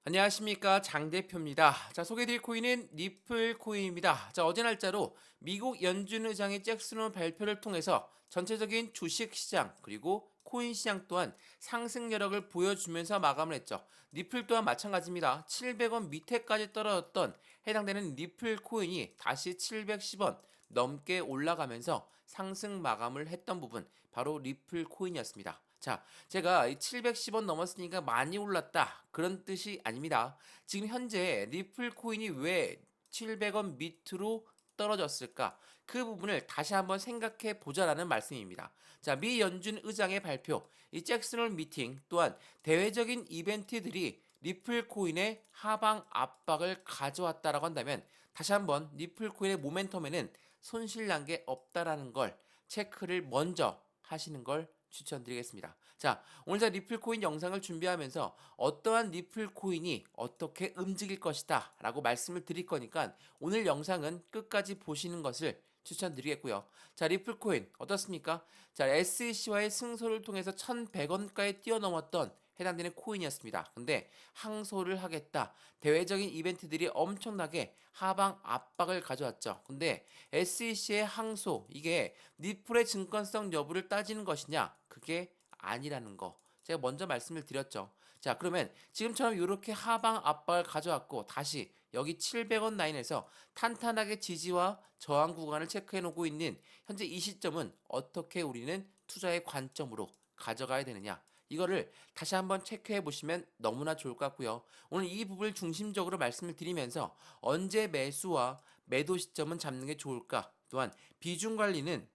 안녕하십니까, 장 대표입니다. 자, 소개드릴 코인은 리플 코인입니다. 자, 어제 날짜로 미국 연준 의장의 잭슨홀 발표를 통해서 전체적인 주식 시장 그리고 코인 시장 또한 상승 여력을 보여주면서 마감을 했죠. 리플 또한 마찬가지입니다. 700원 밑에까지 떨어졌던 해당되는 리플 코인이 다시 710원 넘게 올라가면서 상승 마감을 했던 부분, 바로 리플 코인이었습니다. 자, 제가 710원 넘었으니까 많이 올랐다, 그런 뜻이 아닙니다. 지금 현재 리플 코인이 왜 700원 밑으로 떨어졌을까? 그 부분을 다시 한번 생각해 보자라는 말씀입니다. 자, 미 연준 의장의 발표, 이 잭슨홀 미팅 또한 대외적인 이벤트들이 리플 코인의 하방 압박을 가져왔다라고 한다면, 다시 한번 리플 코인의 모멘텀에는 손실 난 게 없다라는 걸 체크를 먼저 하시는 걸 추천드리겠습니다. 자, 오늘 제가 리플 코인 영상을 준비하면서 어떠한 리플 코인이 어떻게 움직일 것이다 라고 말씀을 드릴 거니까 오늘 영상은 끝까지 보시는 것을 추천드리겠고요. 자, 리플 코인 어떻습니까? 자, SEC와의 승소를 통해서 1,100원가에 뛰어넘었던 해당되는 코인이었습니다. 근데 항소를 하겠다, 대외적인 이벤트들이 엄청나게 하방 압박을 가져왔죠. 근데 SEC의 항소, 이게 리플의 증권성 여부를 따지는 것이냐? 그게 아니라는 거 제가 먼저 말씀을 드렸죠. 자, 그러면 지금처럼 이렇게 하방 압박을 가져왔고 다시 여기 700원 라인에서 탄탄하게 지지와 저항 구간을 체크해 놓고 있는 현재 이 시점은 어떻게 우리는 투자의 관점으로 가져가야 되느냐, 이거를 다시 한번 체크해 보시면 너무나 좋을 것 같고요. 오늘 이 부분을 중심적으로 말씀을 드리면서 언제 매수와 매도 시점은 잡는 게 좋을까, 또한 비중 관리는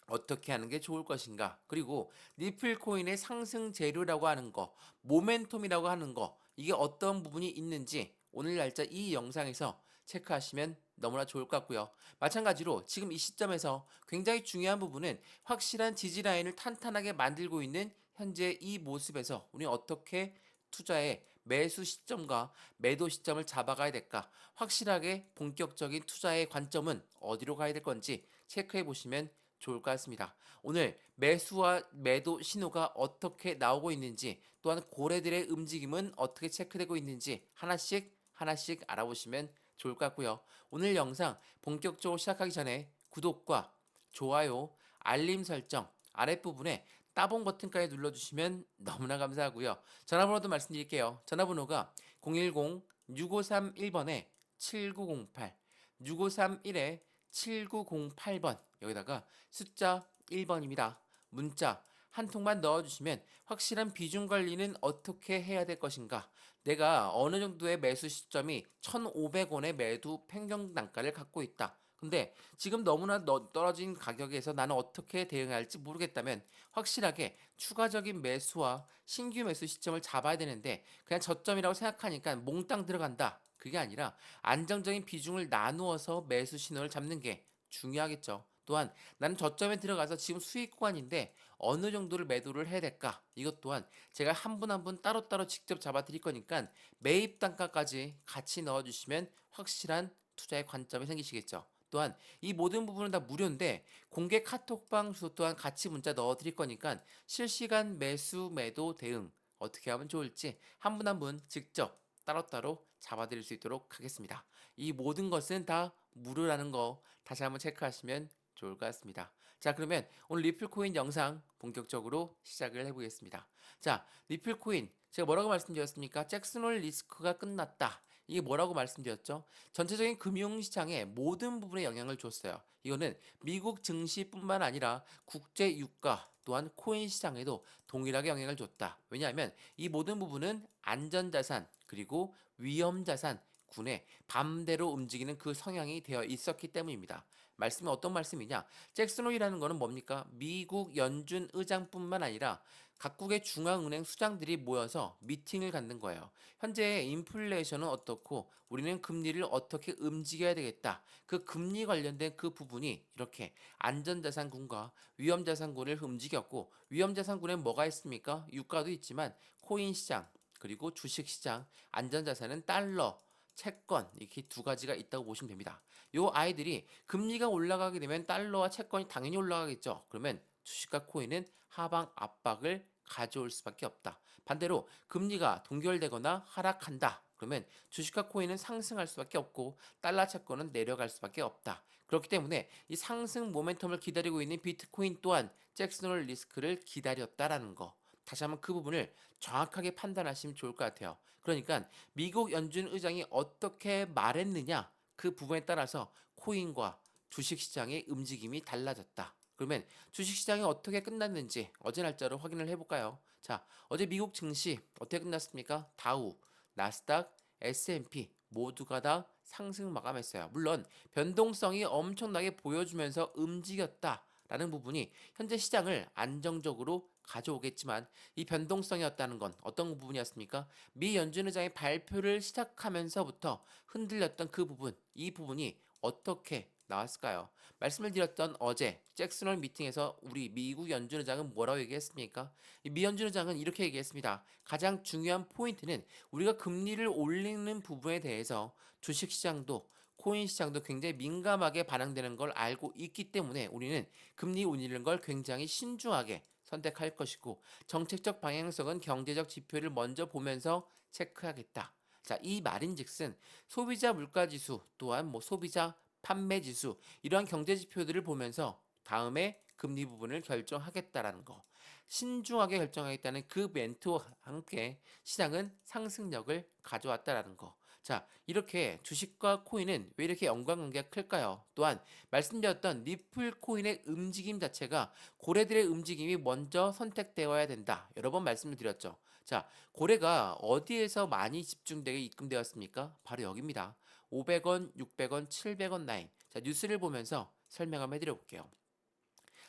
어떻게 하는 게 좋을 것인가, 그리고 리플 코인의 상승 재료라고 하는 거, 모멘텀이라고 하는 거, 이게 어떤 부분이 있는지 오늘 날짜 이 영상에서 체크하시면 너무나 좋을 것 같고요. 마찬가지로 지금 이 시점에서 굉장히 중요한 부분은 확실한 지지 라인을 탄탄하게 만들고 있는 현재 이 모습에서 우리 어떻게 투자의 매수 시점과 매도 시점을 잡아가야 될까, 확실하게 본격적인 투자의 관점은 어디로 가야 될 건지 체크해 보시면 좋을 것 같습니다. 오늘 매수와 매도 신호가 어떻게 나오고 있는지, 또한 고래들의 움직임은 어떻게 체크되고 있는지 하나씩 하나씩 알아보시면 좋을 것 같고요. 오늘 영상 본격적으로 시작하기 전에 구독과 좋아요, 알림 설정 아랫부분에 따봉 버튼까지 눌러주시면 너무나 감사하고요. 전화번호도 말씀드릴게요. 전화번호가 010-6531번에 7908, 6531에 7908번, 여기다가 숫자 1번입니다. 문자 한 통만 넣어주시면 확실한 비중 관리는 어떻게 해야 될 것인가, 내가 어느 정도의 매수 시점이 1,500원의 매도 평균 단가를 갖고 있다, 근데 지금 너무나 떨어진 가격에서 나는 어떻게 대응해야 할지 모르겠다면 확실하게 추가적인 매수와 신규 매수 시점을 잡아야 되는데, 그냥 저점이라고 생각하니까 몽땅 들어간다, 그게 아니라 안정적인 비중을 나누어서 매수 신호를 잡는 게 중요하겠죠. 또한 나는 저점에 들어가서 지금 수익 구간인데 어느 정도를 매도를 해야 될까, 이것 또한 제가 한 분 한 분 따로따로 직접 잡아 드릴 거니까 매입 단가까지 같이 넣어 주시면 확실한 투자의 관점이 생기시겠죠. 또한 이 모든 부분은 다 무료인데 공개 카톡방 주소 또한 같이 문자 넣어 드릴 거니까 실시간 매수 매도 대응 어떻게 하면 좋을지 한 분 한 분 직접 따로따로 잡아드릴 수 있도록 하겠습니다. 이 모든 것은 다 무료라는 거 다시 한번 체크하시면 좋을 것 같습니다. 자, 그러면 오늘 리플코인 영상 본격적으로 시작을 해보겠습니다. 자, 리플코인 제가 뭐라고 말씀드렸습니까? 잭슨홀 리스크가 끝났다, 이게 뭐라고 말씀드렸죠? 전체적인 금융시장에 모든 부분에 영향을 줬어요. 이거는 미국 증시뿐만 아니라 국제 유가 또한 코인 시장에도 동일하게 영향을 줬다. 왜냐하면 이 모든 부분은 안전자산 그리고 위험자산 군에 반대로 움직이는 그 성향이 되어 있었기 때문입니다. 말씀이 어떤 말씀이냐? 잭슨홀이라는 거는 뭡니까? 미국 연준 의장뿐만 아니라 각국의 중앙은행 수장들이 모여서 미팅을 갖는 거예요. 현재 인플레이션은 어떻고 우리는 금리를 어떻게 움직여야 되겠다, 그 금리 관련된 그 부분이 이렇게 안전자산군과 위험자산군을 움직였고, 위험자산군에 뭐가 있습니까? 유가도 있지만 코인 시장 그리고 주식 시장, 안전자산은 달러, 채권, 이렇게 두 가지가 있다고 보시면 됩니다. 요 아이들이 금리가 올라가게 되면 달러와 채권이 당연히 올라가겠죠. 그러면 주식과 코인은 하방 압박을 가져올 수밖에 없다. 반대로 금리가 동결되거나 하락한다. 그러면 주식과 코인은 상승할 수밖에 없고 달러 채권은 내려갈 수밖에 없다. 그렇기 때문에 이 상승 모멘텀을 기다리고 있는 비트코인 또한 잭슨홀 리스크를 기다렸다라는 거. 다시 한번 그 부분을 정확하게 판단하시면 좋을 것 같아요. 그러니까 미국 연준 의장이 어떻게 말했느냐 그 부분에 따라서 코인과 주식시장의 움직임이 달라졌다. 그러면 주식시장이 어떻게 끝났는지 어제 날짜로 확인을 해볼까요? 자, 어제 미국 증시 어떻게 끝났습니까? 다우, 나스닥, S&P 모두가 다 상승 마감했어요. 물론 변동성이 엄청나게 보여주면서 움직였다라는 부분이 현재 시장을 안정적으로 가져오겠지만 이 변동성이었다는 건 어떤 부분이었습니까? 미 연준 의장의 발표를 시작하면서부터 흔들렸던 그 부분, 이 부분이 어떻게 나왔을까요? 말씀을 드렸던 어제 잭슨홀 미팅에서 우리 미국 연준 의장은 뭐라고 얘기했습니까? 미 연준 의장은 이렇게 얘기했습니다. 가장 중요한 포인트는 우리가 금리를 올리는 부분에 대해서 주식시장도 코인 시장도 굉장히 민감하게 반응되는 걸 알고 있기 때문에 우리는 금리 올리는 걸 굉장히 신중하게 선택할 것이고 정책적 방향성은 경제적 지표를 먼저 보면서 체크하겠다. 자, 이 말인즉슨 소비자 물가지수 또한 소비자 판매 지수 이러한 경제 지표들을 보면서 다음에 금리 부분을 결정하겠다라는 거. 신중하게 결정하겠다는 그 멘트와 함께 시장은 상승력을 가져왔다라는 거. 자, 이렇게 주식과 코인은 왜 이렇게 연관관계가 클까요? 또한 말씀드렸던 리플 코인의 움직임 자체가 고래들의 움직임이 먼저 선택되어야 된다. 여러 번 말씀을 드렸죠. 자, 고래가 어디에서 많이 집중되게 입금되었습니까? 바로 여기입니다. 500원, 600원, 700원 라인. 자, 뉴스를 보면서 설명 한번 해드려 볼게요.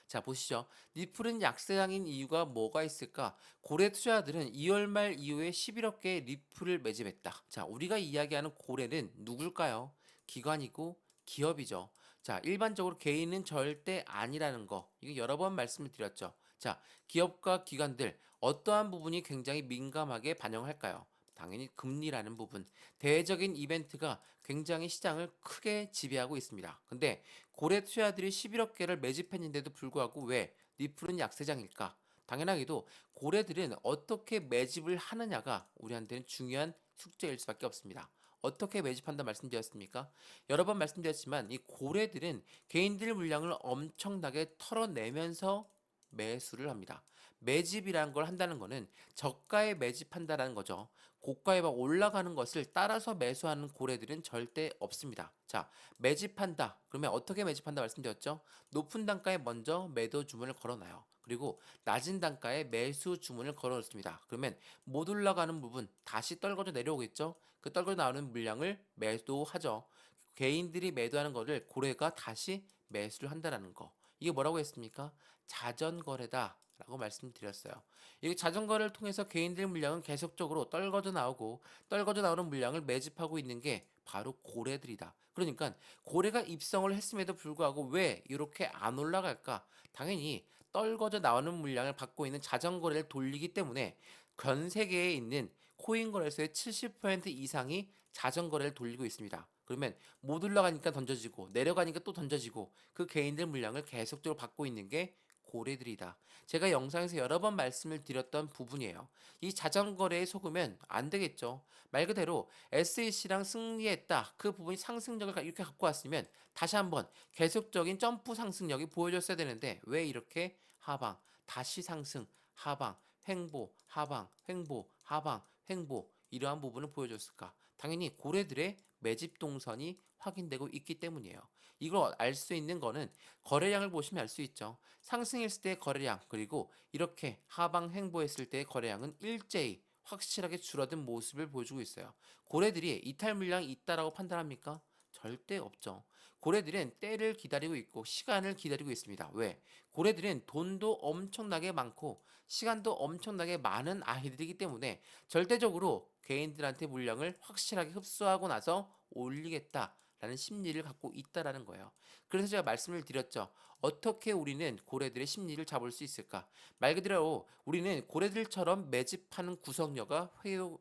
자, 보시죠. 리플은 약세장인 이유가 뭐가 있을까? 고래 투자자들은 2월 말 이후에 11억 개의 리플을 매집했다. 자, 우리가 이야기하는 고래는 누굴까요? 기관이고 기업이죠. 자, 일반적으로 개인은 절대 아니라는 거. 이거 여러 번 말씀을 드렸죠. 자, 기업과 기관들 어떠한 부분이 굉장히 민감하게 반영할까요? 당연히 금리라는 부분. 대외적인 이벤트가 굉장히 시장을 크게 지배하고 있습니다. 근데 고래 투자들이 11억 개를 매집했는데도 불구하고 왜 리플은 약세장일까? 당연하게도 고래들은 어떻게 매집을 하느냐가 우리한테는 중요한 숙제일 수밖에 없습니다. 어떻게 매집한다 말씀드렸습니까? 여러 번 말씀드렸지만 이 고래들은 개인들 물량을 엄청나게 털어내면서 매수를 합니다. 매집이라는 걸 한다는 거는 저가에 매집한다라는 거죠. 고가에 막 올라가는 것을 따라서 매수하는 고래들은 절대 없습니다. 자, 매집한다. 그러면 어떻게 매집한다 말씀드렸죠? 높은 단가에 먼저 매도 주문을 걸어놔요. 그리고 낮은 단가에 매수 주문을 걸어놓습니다. 그러면 못 올라가는 부분 다시 떨궈져 내려오겠죠? 그 떨궈져 나오는 물량을 매도하죠. 개인들이 매도하는 거를 고래가 다시 매수를 한다라는 거. 이게 뭐라고 했습니까? 자전거래다. 라고 말씀드렸어요. 이 자전거를 통해서 개인들 물량은 계속적으로 떨궈져 나오고 떨궈져 나오는 물량을 매집하고 있는 게 바로 고래들이다. 그러니까 고래가 입성을 했음에도 불구하고 왜 이렇게 안 올라갈까? 당연히 떨궈져 나오는 물량을 받고 있는 자전거래를 돌리기 때문에 전 세계에 있는 코인 거래소의 70% 이상이 자전거래를 돌리고 있습니다. 그러면 못 올라가니까 던져지고 내려가니까 또 던져지고 그 개인들 물량을 계속적으로 받고 있는 게 고래들이다. 제가 영상에서 여러 번 말씀을 드렸던 부분이에요. 이 자전거래에 속으면 안 되겠죠. 말 그대로 SEC랑 승리했다. 그 부분이 상승력을 이렇게 갖고 왔으면 다시 한번 계속적인 점프 상승력이 보여줬어야 되는데 왜 이렇게 하방, 다시 상승, 하방, 횡보, 하방, 횡보, 하방, 횡보 이러한 부분을 보여줬을까? 당연히 고래들의 매집 동선이 확인되고 있기 때문이에요. 이걸 알 수 있는 거는 거래량을 보시면 알 수 있죠. 상승했을 때의 거래량 그리고 이렇게 하방 횡보했을 때의 거래량은 일제히 확실하게 줄어든 모습을 보여주고 있어요. 고래들이 이탈 물량이 있다라고 판단합니까? 절대 없죠. 고래들은 때를 기다리고 있고 시간을 기다리고 있습니다. 왜? 고래들은 돈도 엄청나게 많고 시간도 엄청나게 많은 아이들이기 때문에 절대적으로 개인들한테 물량을 확실하게 흡수하고 나서 올리겠다라는 심리를 갖고 있다라는 거예요. 그래서 제가 말씀을 드렸죠. 어떻게 우리는 고래들의 심리를 잡을 수 있을까? 말 그대로 우리는 고래들처럼 매집하는 구성력가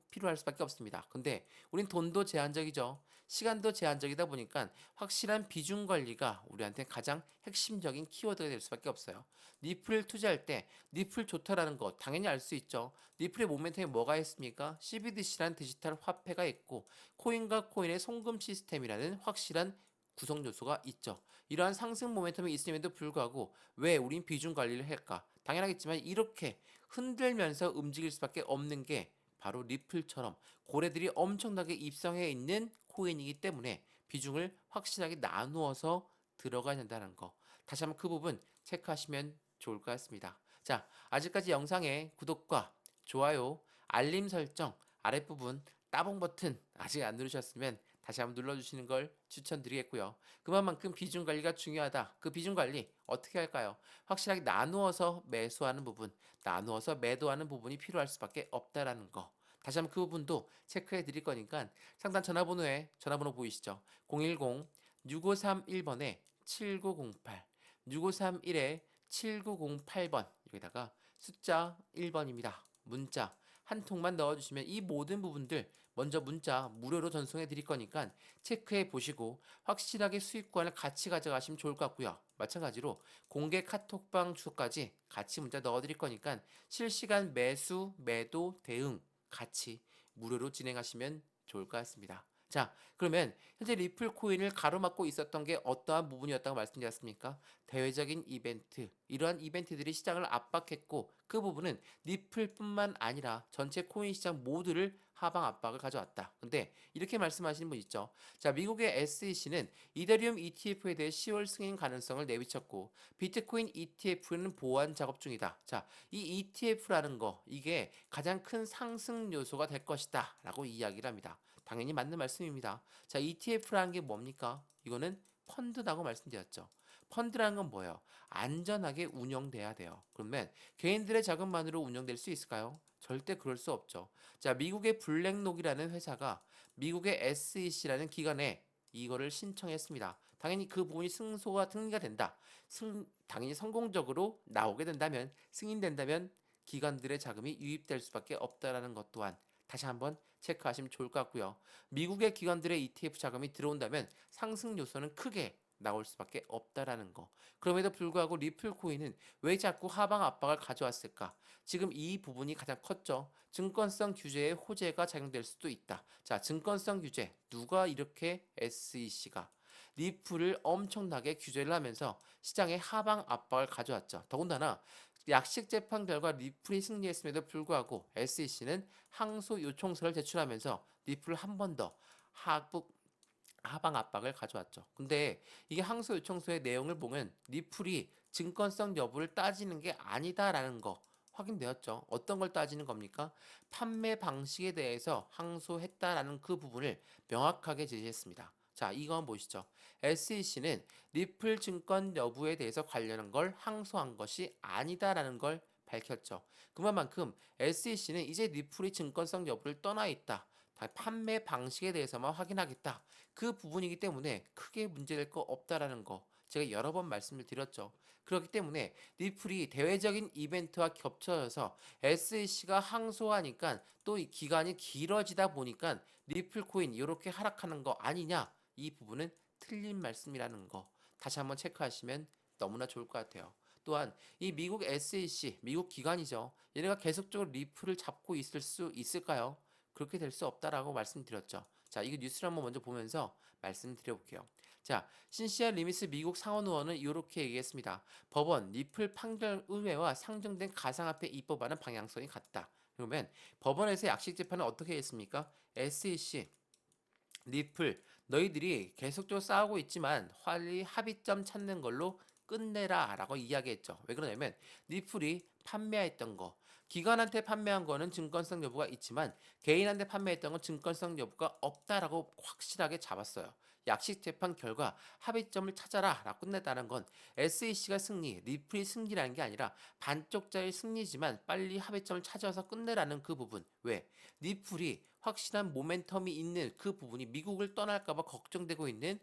필요할 수밖에 없습니다. 근데 우린 돈도 제한적이죠. 시간도 제한적이다 보니까 확실한 비중 관리가 우리한테 가장 핵심적인 키워드가 될 수밖에 없어요. 니플을 투자할 때 니플 좋다라는 거 당연히 알 수 있죠. 니플의 모멘텀에 뭐가 있습니까? CBDC라는 디지털 화폐가 있고 코인과 코인의 송금 시스템이라는 확실한 구성 요소가 있죠. 이러한 상승 모멘텀이 있음에도 불구하고 왜 우린 비중 관리를 할까? 당연하겠지만 이렇게 흔들면서 움직일 수밖에 없는 게 바로 리플처럼 고래들이 엄청나게 입성해 있는 코인이기 때문에 비중을 확실하게 나누어서 들어가야 된다는 거. 다시 한번 그 부분 체크하시면 좋을 것 같습니다. 자, 아직까지 영상에 구독과 좋아요, 알림 설정, 아랫부분 따봉 버튼 아직 안 누르셨으면 다시 한번 눌러주시는 걸 추천드리겠고요. 그만큼 비중 관리가 중요하다. 그 비중 관리 어떻게 할까요? 확실하게 나누어서 매수하는 부분, 나누어서 매도하는 부분이 필요할 수밖에 없다라는 거. 다시 한번 그 부분도 체크해 드릴 거니까 상단 전화번호에 전화번호 보이시죠? 010-6531번에 7908, 6531에 7908번 여기다가 숫자 1번입니다. 문자 한 통만 넣어주시면 이 모든 부분들 먼저 문자 무료로 전송해 드릴 거니까 체크해 보시고 확실하게 수익권을 같이 가져가시면 좋을 것 같고요. 마찬가지로 공개 카톡방 주소까지 같이 문자 넣어 드릴 거니까 실시간 매수, 매도, 대응 같이 무료로 진행하시면 좋을 것 같습니다. 자, 그러면 현재 리플 코인을 가로막고 있었던 게 어떠한 부분이었다고 말씀드렸습니까? 대외적인 이벤트, 이러한 이벤트들이 시장을 압박했고 그 부분은 리플뿐만 아니라 전체 코인 시장 모두를 하방 압박을 가져왔다. 근데 이렇게 말씀하시는 분 있죠. 자, 미국의 SEC는 이더리움 ETF에 대해 10월 승인 가능성을 내비쳤고 비트코인 ETF는 보완 작업 중이다. 자, 이 ETF라는 거 이게 가장 큰 상승 요소가 될 것이다라고 이야기를 합니다. 당연히 맞는 말씀입니다. 자, ETF라는 게 뭡니까? 이거는 펀드라고 말씀드렸죠. 펀드라는 건 뭐예요? 안전하게 운영돼야 돼요. 그러면 개인들의 자금만으로 운영될 수 있을까요? 절대 그럴 수 없죠. 자, 미국의 블랙록이라는 회사가 미국의 SEC라는 기관에 이거를 신청했습니다. 당연히 그 부분이 승리가 된다. 당연히 성공적으로 나오게 된다면, 승인된다면 기관들의 자금이 유입될 수밖에 없다라는 것 또한 다시 한번 체크하시면 좋을 것 같고요. 미국의 기관들의 ETF 자금이 들어온다면 상승 요소는 크게 나올 수밖에 없다라는 거. 그럼에도 불구하고 리플 코인은 왜 자꾸 하방 압박을 가져왔을까? 지금 이 부분이 가장 컸죠. 증권성 규제의 호재가 작용될 수도 있다. 자, 증권성 규제. 누가 이렇게 SEC가 리플을 엄청나게 규제를 하면서 시장에 하방 압박을 가져왔죠. 더군다나 약식 재판 결과 리플이 승리했음에도 불구하고 SEC는 항소 요청서를 제출하면서 리플을 한 번 더 하방 압박을 가져왔죠. 근데 이게 항소 요청서의 내용을 보면 리플이 증권성 여부를 따지는 게 아니다라는 거 확인되었죠. 어떤 걸 따지는 겁니까? 판매 방식에 대해서 항소했다라는 그 부분을 명확하게 제시했습니다. 자, 이거 한번 보시죠. SEC는 리플 증권 여부에 대해서 관련한 걸 항소한 것이 아니다라는 걸 밝혔죠. 그만큼 SEC는 이제 리플이 증권성 여부를 떠나 있다. 판매 방식에 대해서만 확인하겠다. 그 부분이기 때문에 크게 문제될 거 없다라는 거 제가 여러 번 말씀을 드렸죠. 그렇기 때문에 리플이 대외적인 이벤트와 겹쳐져서 SEC가 항소하니까 또 이 기간이 길어지다 보니까 리플 코인 이렇게 하락하는 거 아니냐? 이 부분은 틀린 말씀이라는 거 다시 한번 체크하시면 너무나 좋을 것 같아요. 또한 이 미국 SEC, 미국 기관이죠. 얘네가 계속적으로 리플을 잡고 있을 수 있을까요? 그렇게 될 수 없다라고 말씀드렸죠. 자, 이거 뉴스를 한번 먼저 보면서 말씀드려볼게요. 자, 신시아 리미스 미국 상원 의원은 이렇게 얘기했습니다. 법원, 리플 판결 의회와 상정된 가상화폐 입법안은 방향성이 같다. 그러면 법원에서 약식 재판은 어떻게 했습니까? SEC, 리플, 너희들이 계속적으로 싸우고 있지만 빨리 합의점 찾는 걸로 끝내라 라고 이야기했죠. 왜 그러냐면 리플이 판매했던 거, 기관한테 판매한 거는 증권성 여부가 있지만 개인한테 판매했던 건 증권성 여부가 없다라고 확실하게 잡았어요. 약식 재판 결과 합의점을 찾아라 라고 끝냈다는 건 SEC가 승리, 리플이 승리라는 게 아니라 반쪽짜리 승리지만 빨리 합의점을 찾아서 끝내라는 그 부분. 왜? 리플이 확실한 모멘텀이 있는 그 부분이 미국을 떠날까봐 걱정되고 있는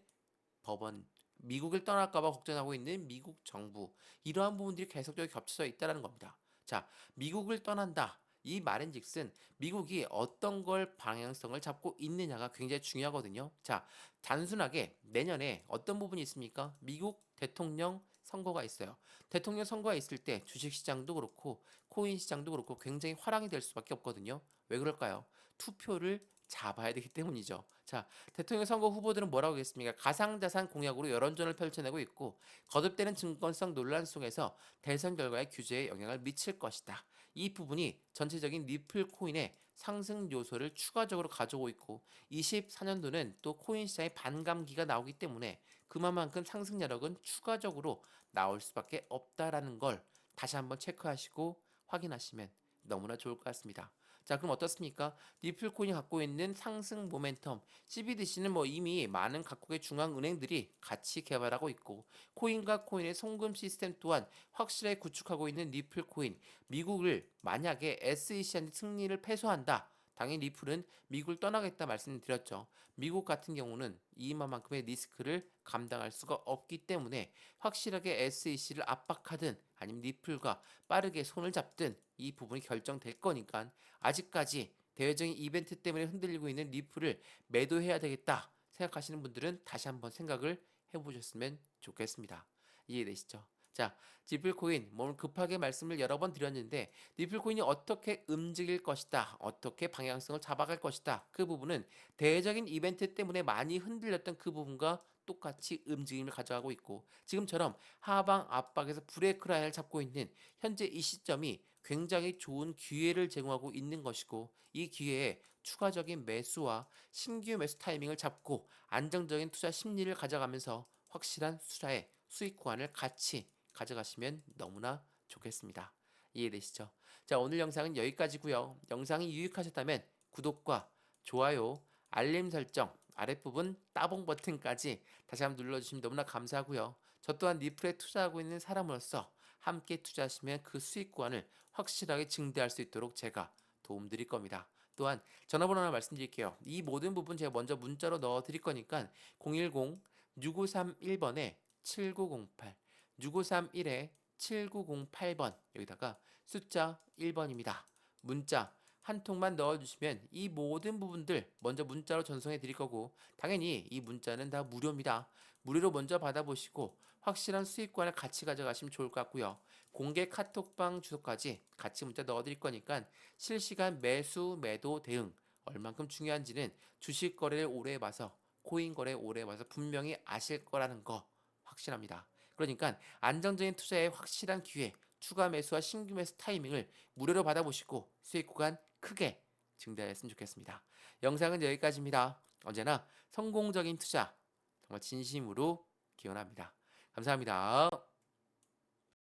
법원, 미국을 떠날까 봐 걱정하고 있는 미국 정부. 이러한 부분들이 계속적으로 겹쳐져 있다는 겁니다. 자, 미국을 떠난다. 이 말인즉슨 미국이 어떤 걸 방향성을 잡고 있느냐가 굉장히 중요하거든요. 자, 단순하게 내년에 어떤 부분이 있습니까? 미국 대통령 선거가 있어요. 대통령 선거가 있을 때 주식 시장도 그렇고 코인 시장도 그렇고 굉장히 화랑이 될 수밖에 없거든요. 왜 그럴까요? 투표를 잡아야 되기 때문이죠. 자, 대통령 선거 후보들은 뭐라고 하겠습니까? 가상자산 공약으로 여론전을 펼쳐내고 있고 거듭되는 증권성 논란 속에서 대선 결과의 규제에 영향을 미칠 것이다. 이 부분이 전체적인 리플 코인의 상승 요소를 추가적으로 가져오고 있고 24년도는 또 코인 시장의 반감기가 나오기 때문에 그만큼 상승 여력은 추가적으로 나올 수밖에 없다라는 걸 다시 한번 체크하시고 확인하시면 너무나 좋을 것 같습니다. 자, 그럼 어떻습니까? 리플코인이 갖고 있는 상승 모멘텀, CBDC는 뭐 이미 많은 각국의 중앙은행들이 같이 개발하고 있고 코인과 코인의 송금 시스템 또한 확실하게 구축하고 있는 리플코인, 미국을 만약에 SEC한테 승리를 패소한다. 당연히 리플은 미국을 떠나겠다 말씀드렸죠. 미국 같은 경우는 이만큼의 리스크를 감당할 수가 없기 때문에 확실하게 SEC를 압박하든 아니면 리플과 빠르게 손을 잡든 이 부분이 결정될 거니까 아직까지 대외적인 이벤트 때문에 흔들리고 있는 리플을 매도해야 되겠다 생각하시는 분들은 다시 한번 생각을 해보셨으면 좋겠습니다. 이해되시죠? 자, 리플코인 오늘 급하게 말씀을 여러 번 드렸는데 리플코인이 어떻게 움직일 것이다, 어떻게 방향성을 잡아갈 것이다, 그 부분은 대외적인 이벤트 때문에 많이 흔들렸던 그 부분과 똑같이 움직임을 가져가고 있고 지금처럼 하방 압박에서 브레이크 라인을 잡고 있는 현재 이 시점이 굉장히 좋은 기회를 제공하고 있는 것이고 이 기회에 추가적인 매수와 신규 매수 타이밍을 잡고 안정적인 투자 심리를 가져가면서 확실한 투자의 수익 구간을 같이 가져가시면 너무나 좋겠습니다. 이해되시죠? 자, 오늘 영상은 여기까지고요. 영상이 유익하셨다면 구독과 좋아요, 알림 설정, 아랫부분 따봉 버튼까지 다시 한번 눌러주시면 너무나 감사하고요. 저 또한 리플에 투자하고 있는 사람으로서 함께 투자하시면 그 수익 구간을 확실하게 증대할 수 있도록 제가 도움드릴 겁니다. 또한 전화번호 하나 말씀드릴게요. 이 모든 부분 제가 먼저 문자로 넣어드릴 거니까 010-6531번에 7908 6531에 7908번 여기다가 숫자 1번입니다. 문자 한 통만 넣어주시면 이 모든 부분들 먼저 문자로 전송해 드릴 거고 당연히 이 문자는 다 무료입니다. 무료로 먼저 받아보시고 확실한 수익관을 같이 가져가시면 좋을 것 같고요. 공개 카톡방 주소까지 같이 문자 넣어 드릴 거니까 실시간 매수 매도 대응 얼만큼 중요한지는 주식 거래를 오래 해봐서 코인 거래 오래 해봐서 분명히 아실 거라는 거 확실합니다. 그러니까 안정적인 투자의 확실한 기회, 추가 매수와 신규 매수 타이밍을 무료로 받아보시고 수익 구간 크게 증대했으면 좋겠습니다. 영상은 여기까지입니다. 언제나 성공적인 투자 정말 진심으로 기원합니다. 감사합니다.